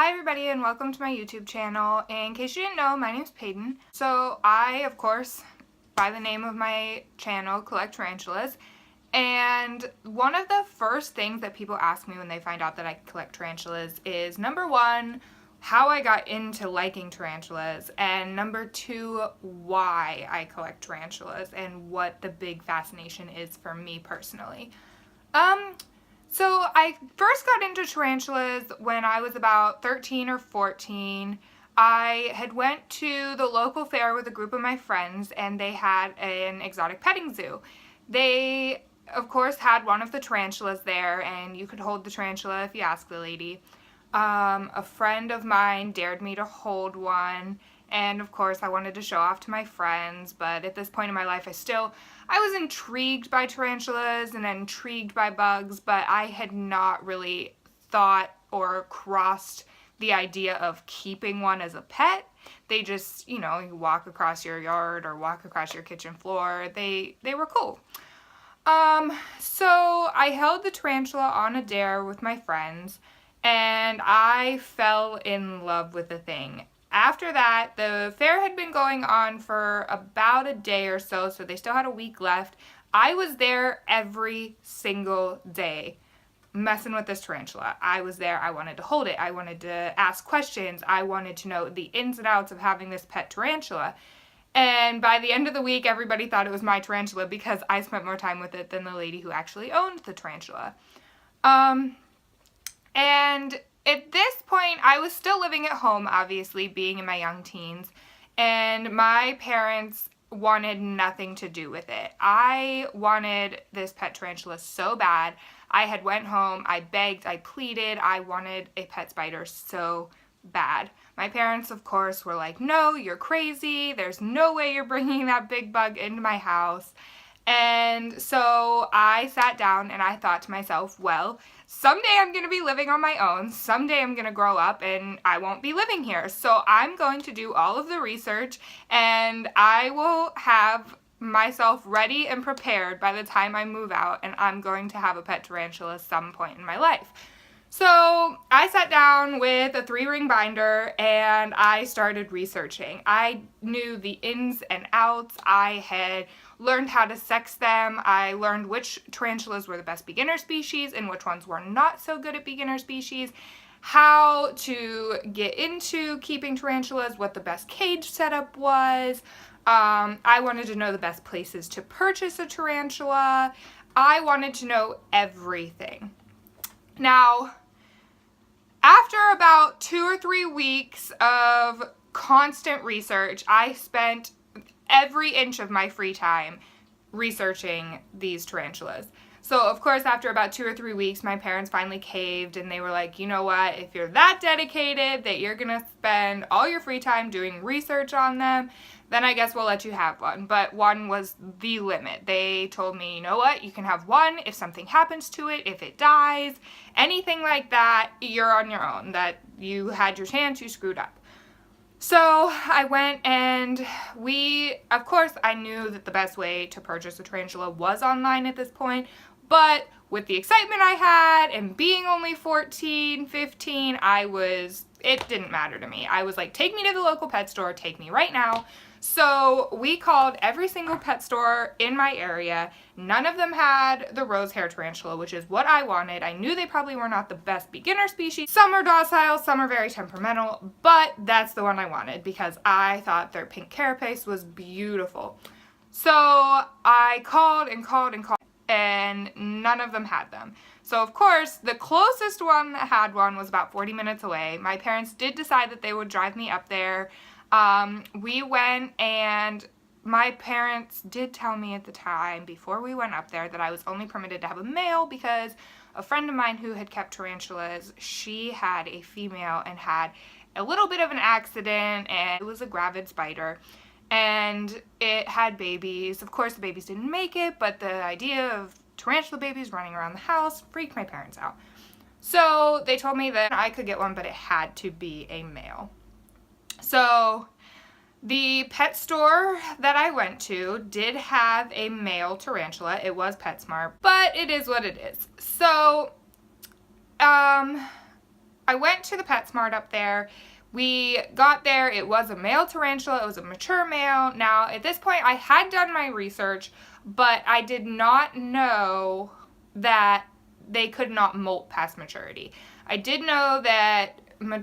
Hi everybody and welcome to my YouTube channel. In case you didn't know, my name's Peyton. So I, of course, by the name of my channel, collect tarantulas. And one of the first things that people ask me when they find out that I collect tarantulas is, number one, how I got into liking tarantulas, and number two, why I collect tarantulas and what the big fascination is for me personally. So I first got into tarantulas when I was about 13 or 14. I had went to the local fair with a group of my friends and they had an exotic petting zoo. They, of course, had one of the tarantulas there and you could hold the tarantula if you asked the lady. A friend of mine dared me to hold one, and of course I wanted to show off to my friends, but at this point in my life I was intrigued by tarantulas and intrigued by bugs, but I had not really thought or crossed the idea of keeping one as a pet. They just, you walk across your yard or walk across your kitchen floor. They were cool. So I held the tarantula on a dare with my friends, and I fell in love with the thing. After that, the fair had been going on for about a day or so, so they still had a week left. I was there every single day messing with this tarantula. I was there. I wanted to hold it. I wanted to ask questions. I wanted to know the ins and outs of having this pet tarantula. And by the end of the week, everybody thought it was my tarantula because I spent more time with it than the lady who actually owned the tarantula. And at this point, I was still living at home, obviously, being in my young teens, and my parents wanted nothing to do with it. I wanted this pet tarantula so bad. I had went home, I begged, I pleaded, I wanted a pet spider so bad. My parents, of course, were like, no, you're crazy. There's no way you're bringing that big bug into my house. And so I sat down and I thought to myself, well, someday I'm going to be living on my own. Someday I'm going to grow up and I won't be living here. So I'm going to do all of the research and I will have myself ready and prepared by the time I move out, and I'm going to have a pet tarantula some point in my life. So I sat down with a 3-ring binder and I started researching. I knew the ins and outs. I had learned how to sex them. I learned which tarantulas were the best beginner species and which ones were not so good at beginner species, how to get into keeping tarantulas, what the best cage setup was. I wanted to know the best places to purchase a tarantula. I wanted to know everything. Now, after about 2 or 3 weeks of constant research, I spent every inch of my free time researching these tarantulas. So, of course, after about 2 or 3 weeks, my parents finally caved and they were like, you know what, if you're that dedicated that you're going to spend all your free time doing research on them, then I guess we'll let you have one. But one was the limit. They told me, you know what, you can have one if something happens to it, if it dies, anything like that, you're on your own. That you had your chance, you screwed up. So I went and of course, I knew that the best way to purchase a tarantula was online at this point, but with the excitement I had and being only 14, 15, it didn't matter to me. I was like, take me to the local pet store, take me right now. So we called every single pet store in my area. None of them had the rose hair tarantula, which is what I wanted. I knew they probably were not the best beginner species. Some are docile, some are very temperamental, but that's the one I wanted because I thought their pink carapace was beautiful. So I called and called and called, and none of them had them. So of course, the closest one that had one was about 40 minutes away. My parents did decide that they would drive me up there. We went, and my parents did tell me at the time, before we went up there, that I was only permitted to have a male because a friend of mine who had kept tarantulas, she had a female and had a little bit of an accident, and it was a gravid spider, and it had babies. Of course, the babies didn't make it, but the idea of tarantula babies running around the house freaked my parents out. So they told me that I could get one, but it had to be a male. So the pet store that I went to did have a male tarantula. It was PetSmart, but it is what it is. So I I went to the PetSmart up there. We got there, it was a male tarantula, it was a mature male. Now, at this point, I had done my research, but I did not know that they could not molt past maturity. I did know that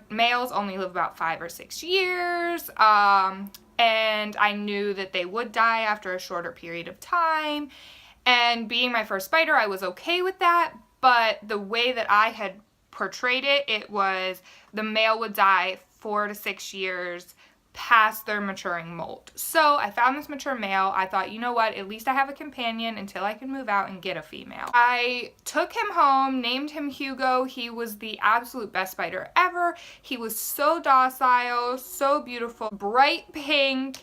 males only live about 5 or 6 years, and I knew that they would die after a shorter period of time. And being my first spider, I was okay with that, but the way that I had portrayed it, it was the male would die 4 to 6 years past their maturing molt. So I found this mature male. I thought, you know what, at least I have a companion until I can move out and get a female. I took him home, named him Hugo. He was the absolute best spider ever. He was so docile, so beautiful, bright pink,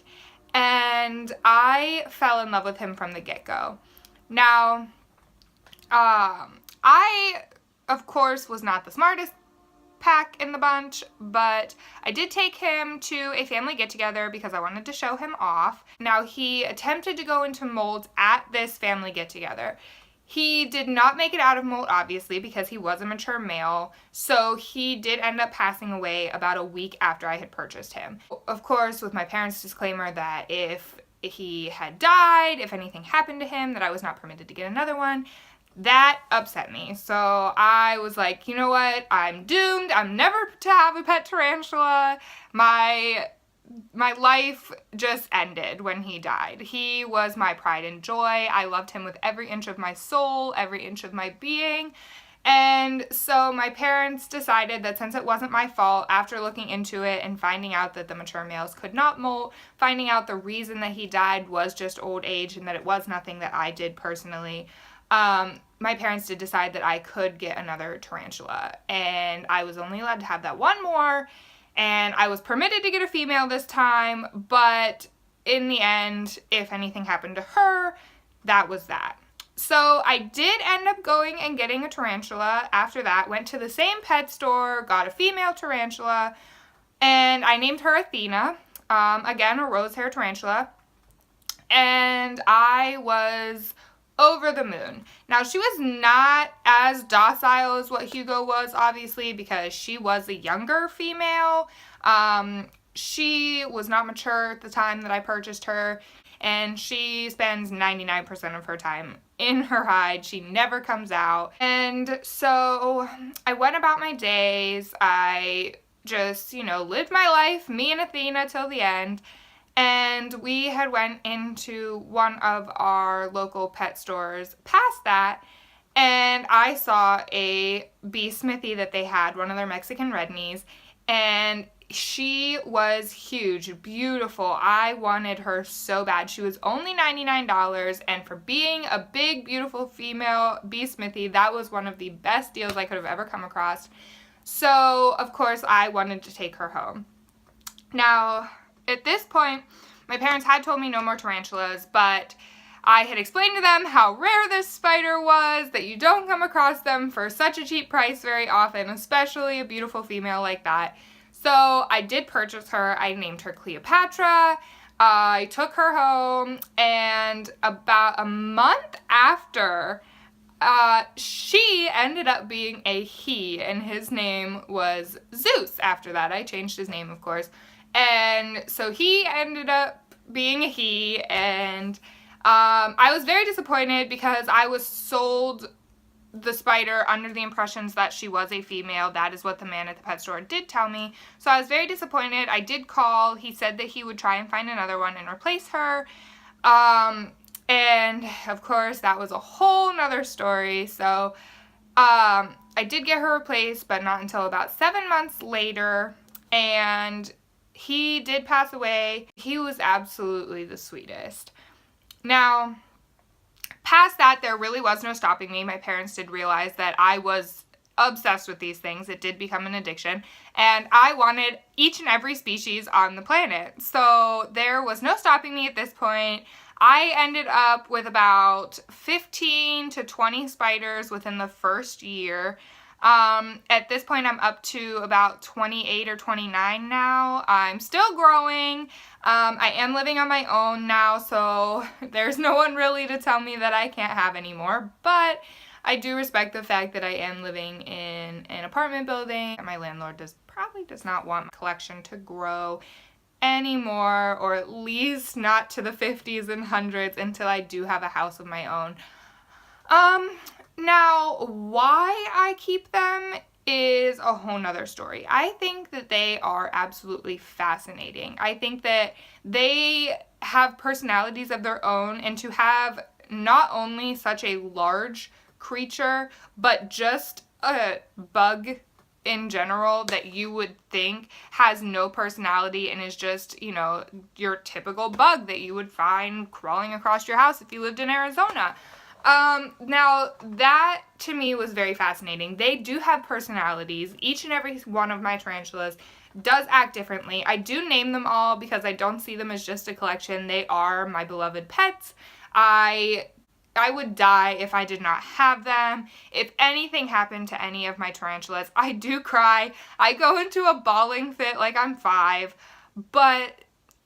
and I fell in love with him from the get-go. Now, I, of course, was not the smartest pack in the bunch, but I did take him to a family get-together because I wanted to show him off. Now, he attempted to go into molt at this family get-together. He did not make it out of molt, obviously, because he was a mature male, so he did end up passing away about a week after I had purchased him. Of course, with my parents' disclaimer that if he had died, if anything happened to him, that I was not permitted to get another one. That upset me. So I was like, you know what? I'm doomed. I'm never to have a pet tarantula. My life just ended when he died. He was my pride and joy. I loved him with every inch of my soul, every inch of my being. And so my parents decided that since it wasn't my fault, after looking into it and finding out that the mature males could not molt, finding out the reason that he died was just old age and that it was nothing that I did personally, my parents did decide that I could get another tarantula, and I was only allowed to have that one more, and I was permitted to get a female this time, but in the end, if anything happened to her, that was that. So I did end up going and getting a tarantula after that, went to the same pet store, got a female tarantula, and I named her Athena, again, a rose hair tarantula, and I was over the moon. Now, she was not as docile as what Hugo was, obviously, because she was a younger female. She was not mature at the time that I purchased her, and she spends 99% of her time in her hide. She never comes out. And so I went about my days. I just, lived my life, me and Athena, till the end. And we had went into one of our local pet stores past that, and I saw a bee smithy that they had, one of their Mexican red knees, and she was huge, beautiful. I wanted her so bad. She was only $99, and for being a big, beautiful female bee smithy, that was one of the best deals I could have ever come across. So, of course, I wanted to take her home. Now, at this point, my parents had told me no more tarantulas, but I had explained to them how rare this spider was, that you don't come across them for such a cheap price very often, especially a beautiful female like that. So I did purchase her. I named her Cleopatra. I took her home, and about a month after, she ended up being a he, and his name was Zeus. After that, I changed his name, of course. And so he ended up being a he, and I was very disappointed because I was sold the spider under the impressions that she was a female. That is what the man at the pet store did tell me. So I was very disappointed. I did call. He said that he would try and find another one and replace her. And of course, that was a whole nother story. So I did get her replaced, but not until about 7 months later. And he did pass away. He was absolutely the sweetest. Now, past that, there really was no stopping me. My parents did realize that I was obsessed with these things. It did become an addiction. And I wanted each and every species on the planet. So there was no stopping me at this point. I ended up with about 15 to 20 spiders within the first year. At this point, I'm up to about 28 or 29 now. I'm still growing. I am living on my own now, so there's no one really to tell me that I can't have any more. But I do respect the fact that I am living in an apartment building. My landlord probably does not want my collection to grow anymore, or at least not to the 50s and hundreds until I do have a house of my own. Now, why I keep them is a whole nother story. I think that they are absolutely fascinating. I think that they have personalities of their own, and to have not only such a large creature, but just a bug in general that you would think has no personality and is just, you know, your typical bug that you would find crawling across your house if you lived in Arizona. Now that to me was very fascinating. They do have personalities. Each and every one of my tarantulas does act differently. I do name them all because I don't see them as just a collection. They are my beloved pets. I would die if I did not have them. If anything happened to any of my tarantulas, I do cry. I go into a bawling fit like I'm 5, but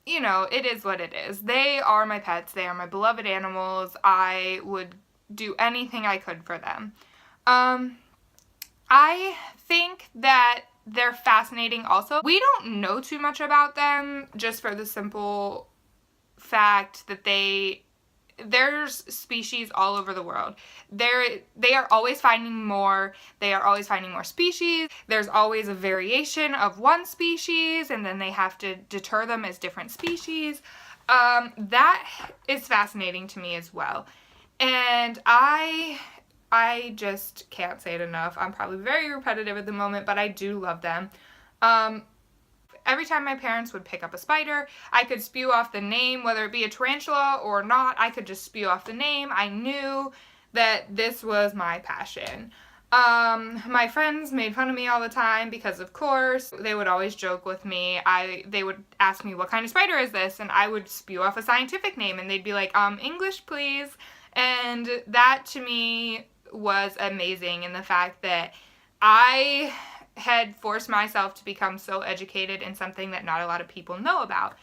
you know, it is what it is. They are my pets. They are my beloved animals. I would do anything I could for them. I think that they're fascinating also. We don't know too much about them just for the simple fact that there's species all over the world. They are always finding more. They are always finding more species. There's always a variation of one species, and then they have to deter them as different species. That is fascinating to me as well. And I just can't say it enough. I'm probably very repetitive at the moment, but I do love them. Every time my parents would pick up a spider, I could spew off the name, whether it be a tarantula or not. I could just spew off the name. I knew that this was my passion. My friends made fun of me all the time because, of course, they would always joke with me. They would ask me, what kind of spider is this? And I would spew off a scientific name, and they'd be like, English, please. And that, to me, was amazing in the fact that I had forced myself to become so educated in something that not a lot of people know about.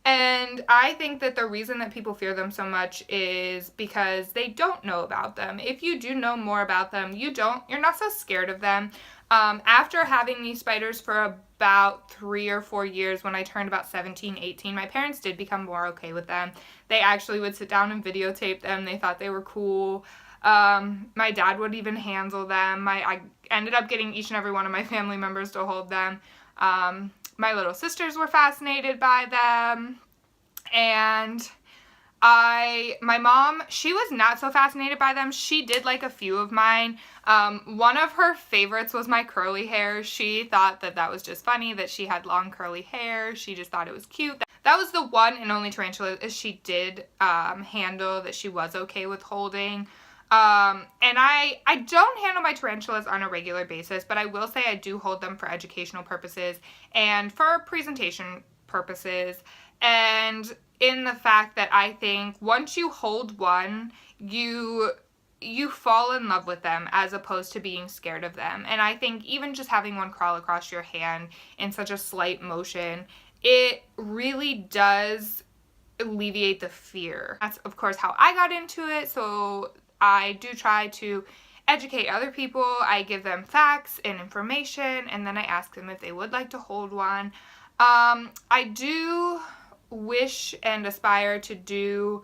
And I think that the reason that people fear them so much is because they don't know about them. If you do know more about them, you're not so scared of them. After having these spiders for about 3 or 4 years, when I turned about 17, 18, my parents did become more okay with them. They actually would sit down and videotape them. They thought they were cool. My dad would even handle them. I ended up getting each and every one of my family members to hold them. My little sisters were fascinated by them. And my mom, she was not so fascinated by them. She did like a few of mine. One of her favorites was my curly hair. She thought that that was just funny that she had long curly hair. She just thought it was cute. That was the one and only tarantula she did handle that she was okay with holding. And I don't handle my tarantulas on a regular basis, but I will say I do hold them for educational purposes and for presentation purposes. And in the fact that I think once you hold one, you fall in love with them as opposed to being scared of them. And I think even just having one crawl across your hand in such a slight motion, it really does alleviate the fear. That's, of course, how I got into it. So I do try to educate other people. I give them facts and information, and then I ask them if they would like to hold one. I do wish and aspire to do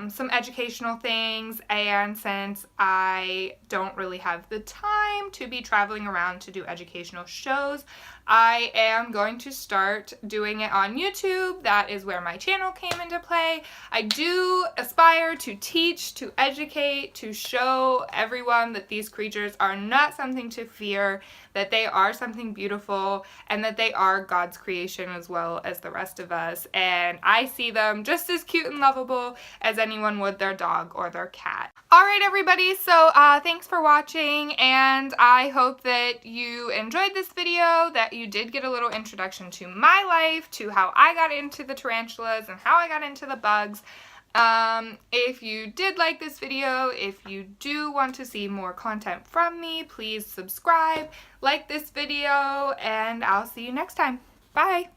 some educational things, and since I don't really have the time to be traveling around to do educational shows, I am going to start doing it on YouTube. That is where my channel came into play. I do aspire to teach, to educate, to show everyone that these creatures are not something to fear, that they are something beautiful, and that they are God's creation as well as the rest of us. And I see them just as cute and lovable as anyone would their dog or their cat. Alright everybody, so thanks for watching, and I hope that you enjoyed this video, that you did get a little introduction to my life, to how I got into the tarantulas and how I got into the bugs. If you did like this video, if you do want to see more content from me, please subscribe, like this video, and I'll see you next time. Bye!